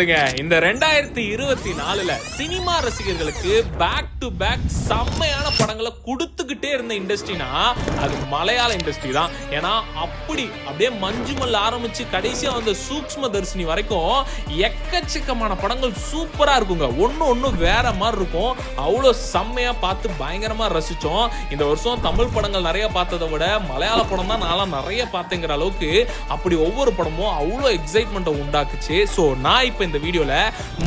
இந்த 2024ல சினிமா ரசிகர்களுக்கு back to back செம்மையான படங்களை கொடுத்துக்கிட்டே இருந்த இண்டஸ்ட்ரினா அது மலையாள இண்டஸ்ட்ரி தான். ஏன்னா அப்படியே மஞ்சுமல் ஆரம்பிச்சு கடைசியா வந்த சூக்ஷ்ம தர்ஷினி வரைக்கும் எக்கச்சக்கமான படங்கள் சூப்பரா இருக்குங்க. ஒன்னு வேற மாதிரி இருக்கும். அவ்வளோ செம்மையா பார்த்து பயங்கரமா ரசிச்சோம். இந்த வருஷம் தமிழ் படங்கள் நிறைய பார்த்ததை விட மலையாள படம் தான் நான் நிறைய பார்த்தேங்கிற அளவுக்கு அப்படி ஒவ்வொரு படமும் அவ்வளோ எக்ஸைட்மெண்ட்டை உண்டாக்குச்சு. ஸோ நான் இப்போ இந்த வீடியோல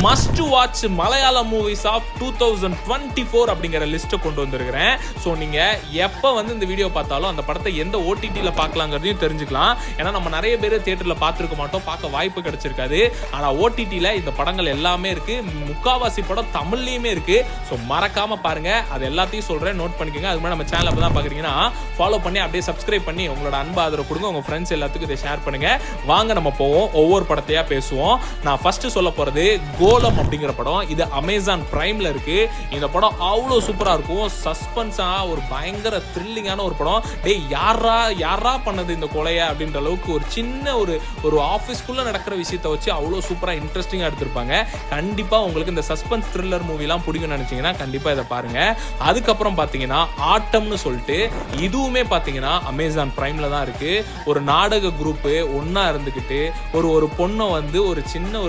மஸ்ட் வாட்ச் மலையாள மூவிஸ் ஆஃப் 2024 அப்படிங்கிற லிஸ்ட்டை கொண்டு வந்திருக்கிறேன். ஸோ நீங்க எப்போ இந்த வீடியோ பார்த்தாலும் அந்த படத்தை எந்த ஓடிடியில் பார்க்கலாங்கிறதையும் தெரிஞ்சுக்கலாம். ஏன்னா நம்ம நிறைய பேர் தியேட்டரில் பார்த்துருக்க மாட்டோம், பார்க்க வாய்ப்பு கிடைச்சிருக்காது. ஆனால் ஓடிடியில் இந்த படங்கள் எல்லாமே இருக்கு. முக்காவாசி படம் தமிழ்லையுமே இருக்கு. ஸோ மறக்காம பாருங்க. அது எல்லாத்தையும் சொல்றேன், நோட் பண்ணிக்கோங்க. அது மாதிரி நம்ம சேனல் அப்போ தான் பார்க்குறீங்கன்னா ஃபாலோ பண்ணி அப்படியே சப்ஸ்கிரைப் பண்ணி உங்களோட அன்பு ஆதரவு கொடுங்க. உங்க ஃப்ரெண்ட்ஸ் எல்லாத்துக்கும் இதை ஷேர் பண்ணுங்க. வாங்க நம்ம போவோம், ஒவ்வொரு படத்தையா பேசுவோம். நான் ஃபர்ஸ்ட் சொல்ல போறது கோலம் அப்படிங்கிற படம். இது அமேசான் பிரைம்ல இருக்கு. இந்த படம் அவ்வளோ சூப்பரா இருக்கும். சஸ்பென்ஸா ஒரு பயங்கர த்ரில்லிங்கான ஒரு படம். டேய் யாரா பண்ணது இந்த கொலைய அப்படின்ற அளவுக்கு ஒரு சின்ன ஒரு ஆஃபீஸ்க்குள்ள நடக்கிற விஷயத்தை வச்சு அவ்வளோ சூப்பரா இன்ட்ரெஸ்டிங்கா எடுத்திருப்பாங்க. கண்டிப்பா உங்களுக்கு இந்த சஸ்பென்ஸ் த்ரில்லர் மூவிலாம் பிடிக்கும்னு நினைச்சீங்கன்னா கண்டிப்பா இதை பாருங்க. அதுக்கப்புறம் பாத்தீங்கன்னா ஆட்டம்னு சொல்லிட்டு இதுவுமே பாத்தீங்கன்னா அமேசான் பிரைம்ல தான் இருக்கு. ஒரு நாடக குரூப் ஒன்னா இருந்துகிட்டு ஒரு பொண்ணை ஒரு சின்ன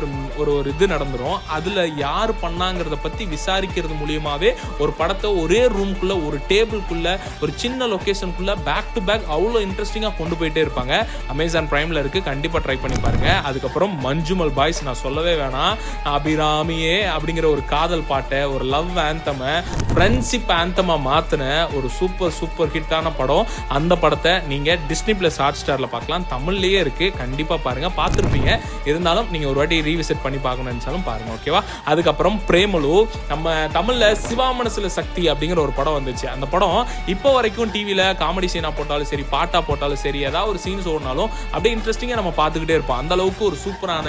ஒரு இது நடந்துரும். அதுல யார் பண்ணாங்கிறத பத்தி விசாரிக்கிறது மூலியமாவே ஒரு படத்தை ஒரே ரூம்குள்ள ஒரு டேபிள்குள்ள ஒரு சின்ன லொகேஷனுக்குள்ள பேக் டு பேக் அவ்வளோ இன்ட்ரெஸ்டிங்கா கொண்டு போயிட்டே இருப்பாங்க. அமேசான் பிரைம்ல இருக்கு, கண்டிப்பா ட்ரை பண்ணி பாருங்க. அதுக்கப்புறம் மஞ்சுமல் பாய்ஸ், நான் சொல்லவே வேணாம். அபிராமியே அப்படிங்கிற ஒரு காதல் பாட்டை ஒரு லவ் ஆந்தம ஃப்ரெண்ட்ஷிப் ஆந்தமா மாத்தின ஒரு சூப்பர் ஹிட்டான படம். அந்த படத்தை நீங்க டிஸ்னி பிளஸ் ஹாட் ஸ்டார்ல பார்க்கலாம். தமிழ்லயே இருக்கு, கண்டிப்பா பாருங்க. பார்த்துருப்பீங்க, இருந்தாலும் நீங்க ஒரு வாட்டி ரீவிசிட் பண்ணி பார்க்கணும்னு நினைச்சாலும் பாருங்க. ஓகேவா? அதுக்கப்புறம் பிரேமலு, நம்ம தமிழ்ல சிவா மனசுல சக்தி அப்படிங்கிற ஒரு படம் வந்துச்சு. அந்த படம் இப்போ வரைக்கும் டிவியில காமெடி சீனா போட்டாலும் சரி, பாட்டா போட்டாலும் சரி, ஏதாவது ஒரு சீன்ஸ் ஓடினாலும் அப்படியே இன்ட்ரெஸ்டிங்கா நம்ம பார்த்துக்கிட்டே இருப்போம். அந்த அளவுக்கு ஒரு சூப்பரான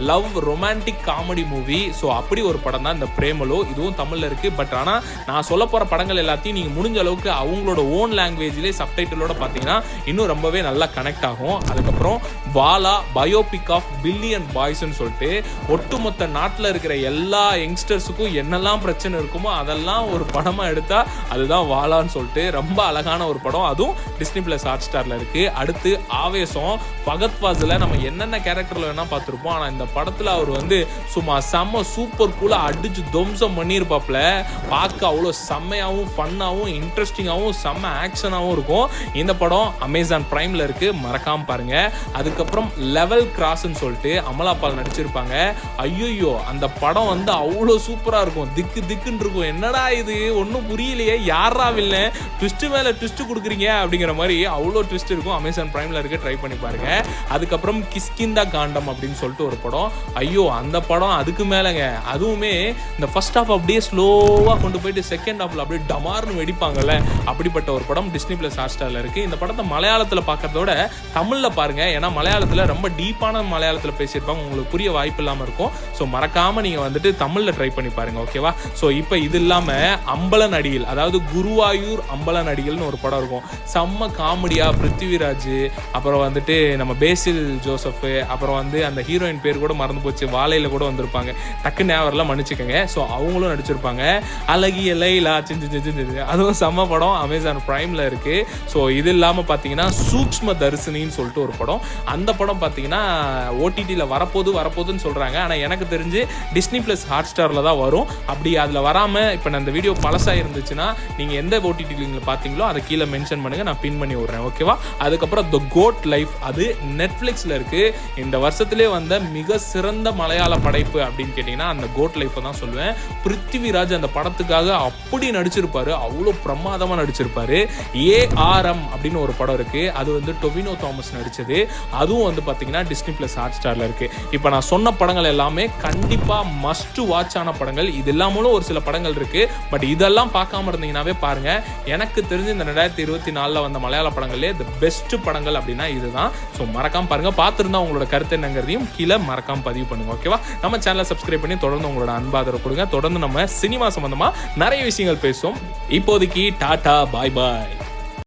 love romantic comedy movie. So அப்படி ஒரு படம் தான் இந்த பிரேமலு. இதுவும் தமிழ்ல இருக்கு. பட் ஆனா நான் சொல்ல போற படங்கள் எல்லாத்தையும் நீங்க முடிஞ்ச அளவுக்கு அவங்களோட ஓன் லாங்குவேஜ்லேயே சப்டைட்டிலோட பார்த்தீங்கன்னா இன்னும் ரொம்பவே நல்லா கனெக்ட் ஆகும். அதுக்கப்புறம் வாலா பயோபிக் ஆஃப் பில்லியன் பாய்ஸ்ன்னு சொல்லிட்டு ஒட்டுமொத்த நாட்டில் இருக்கிற எல்லா யங்ஸ்டர்ஸுக்கும் என்னெல்லாம் பிரச்சனை இருக்குமோ அதெல்லாம் ஒரு படமா எடுத்தா அதுதான் வாலான்னு சொல்லிட்டு ரொம்ப அழகான ஒரு படம். அதுவும் டிஸ்னி பிளஸ் ஹாட் ஸ்டார்ல இருக்கு. அடுத்து ஆவேசம். ஃபகத் ஃபாசில நம்ம என்னென்ன கேரக்டர்ல வேணா பார்த்துருப்போம். ஆனால் இந்த படத்துல அவர் சும்மா செம்ம சூப்பர் கூலா அடிச்சு துவம்சம் பண்ணியிருப்பாப்ல. பார்க்க அவ்வளோ செம்மையாகவும் ஃபன்னாகவும் இன்ட்ரெஸ்டிங்காகவும் செம்ம ஆக்ஷனாகவும் இருக்கும். இந்த படம் அமேசான் பிரைம்ல இருக்கு, மறக்காம பாருங்க. அதுக்கப்புறம் லெவல் கிராஸ்ன்னு சொல்லிட்டு அமலாபால் நடிச்சிருப்பாங்க. ஐயோ, அந்த படம் அவ்வளோ சூப்பரா இருக்கும். திக்குன்னு இருக்கும். என்னடா இது ஒன்றும் புரியலையே, யாரா வில்லை, ட்விஸ்ட் மேல ட்விஸ்ட் கொடுக்குறீங்க அப்படிங்கிற மாதிரி அவ்வளோ ட்விஸ்ட் இருக்கும். அமேசான் பிரைம்ல இருக்கு, ட்ரை பண்ணி பாருங்க. அதுக்கப்புறம் கிஷ்கிந்தா காண்டம் அப்படின்னு சொல்லிட்டு ஒரு படம். ஐயோ, அந்த படம் அதுக்கு மேலங்க. அதுவுமே இந்த ஃபர்ஸ்ட் ஹாஃப் அப்படியே ஸ்லோவா கொண்டு போயிட்டு செகண்ட் ஹாஃப்ல அப்படியே டமார்னு வெடிப்பாங்கல்ல, அப்படிப்பட்ட ஒரு படம் டிஸ்னி பிளஸ் ஹாட் ஸ்டார்ல இருக்கு. இந்த படத்தை மலையாளத்தில் பார்க்கறதோட தமிழ்ல பாருங்க. ஏன்னா மலையாளத்தில் ரொம்ப டீப்பான மலையாளத்தில் பேசியிருப்பாங்க, உங்களுக்கு புரிய வாய்ப்பு இல்லாமல் இருக்கும். ஸோ மறக்காம நீங்க தமிழ்ல ட்ரை பண்ணி பாருங்க. ஓகேவா? ஸோ இப்போ இது இல்லாம அம்பலன் அடிகள், அதாவது குருவாயூர் அம்பலன் அடிகள்னு ஒரு படம் இருக்கும். செம்ம காமெடியா பிருத்திவிராஜ், அப்புறம் நம்ம பேசில் ஜோசப், அப்புறம் அந்த ஹீரோயின் பேர் கூட மறந்து போச்சு, வாழையில கூட வந்திருப்பாங்க, டக்கு ஞாபகம் மன்னிச்சுக்கோங்க. ஸோ அவங்களும் நடிச்சிருப்பாங்க. அழகிய லைலா அதுவும் செம்ம படம், அமேசான் பிரைம்ல இருக்கு. ஸோ இது இல்லாம பாத்தீங்கன்னா சூக்ஷ்ம தர்ஷினின்னு சொல்லிட்டு ஒரு படம். அந்த படம் பாத்தீங்கன்னா ஓடிடியில் வரப்போகுதுன்னு சொல்றாங்க. ஆனா எனக்கு தெரிஞ்சு டிஸ்னி பிளஸ் ஹாட் ஸ்டார்ல தான் வரும். அப்படி அதுல வராம இப்ப நான் இந்த வீடியோ பழசா இருந்துச்சுன்னா நீங்க எந்த ஓடிடில பாத்தீங்களோ அதை கீழே மென்ஷன் பண்ணுங்க, நான் பின் பண்ணி விடுறேன். ஓகேவா? அதுக்கப்புறம் தி கோட் லைஃப், அது நெட்ஃபிளிக்ஸ்ல இருக்கு. இந்த வருஷத்திலே வந்த மிக சிறந்த மலையாள படைப்பு அப்படின்னு கேட்டீங்கன்னா அந்த கோட் லைஃப் தான் சொல்லுவேன். பிருத்திவிராஜ் அந்த படத்துக்காக அப்படி நடிச்சிருப்பாரு, அவ்வளோ பிரமாதமா நடிச்சிருப்பாரு. ஏஆர்எம் அப்படின்னு ஒரு படம் இருக்கு. அது டொவினோ தாமஸ் நடிச்சது. அதுவும் பாத்தீங்கன்னா டிஸ்னி பிளஸ் ஹாட் ஸ்டார்ல இருக்கு. இப்ப நான் சொன்ன படங்கள் எல்லாமே கண்டிப்பா மஸ்ட் வாட்ச் ஆன படங்கள். இது இல்லாமலும் ஒரு சில படங்கள் இருக்கு. பட் இதெல்லாம் பார்க்காம இருந்தீங்கன்னாவே பாருங்க. எனக்கு தெரிஞ்சு இந்த 2024 வந்த மலையாள படங்களே தி பெஸ்ட் படங்கள் அப்படின்னா இதுதான். ஸோ மறக்காம பாருங்க. பார்த்துருந்தா உங்களோட கருத்து என்னங்கிறதையும் கீழே மறக்காம பதிவு பண்ணுங்க. ஓகேவா? நம்ம சேனலை சப்ஸ்கிரைப் பண்ணி தொடர்ந்து உங்களோட அன்பாதரவு கொடுங்க. தொடர்ந்து நம்ம சினிமா சம்பந்தமா நிறைய விஷயங்கள் பேசுவோம். இப்போதைக்கு டாடா, பாய் பாய்.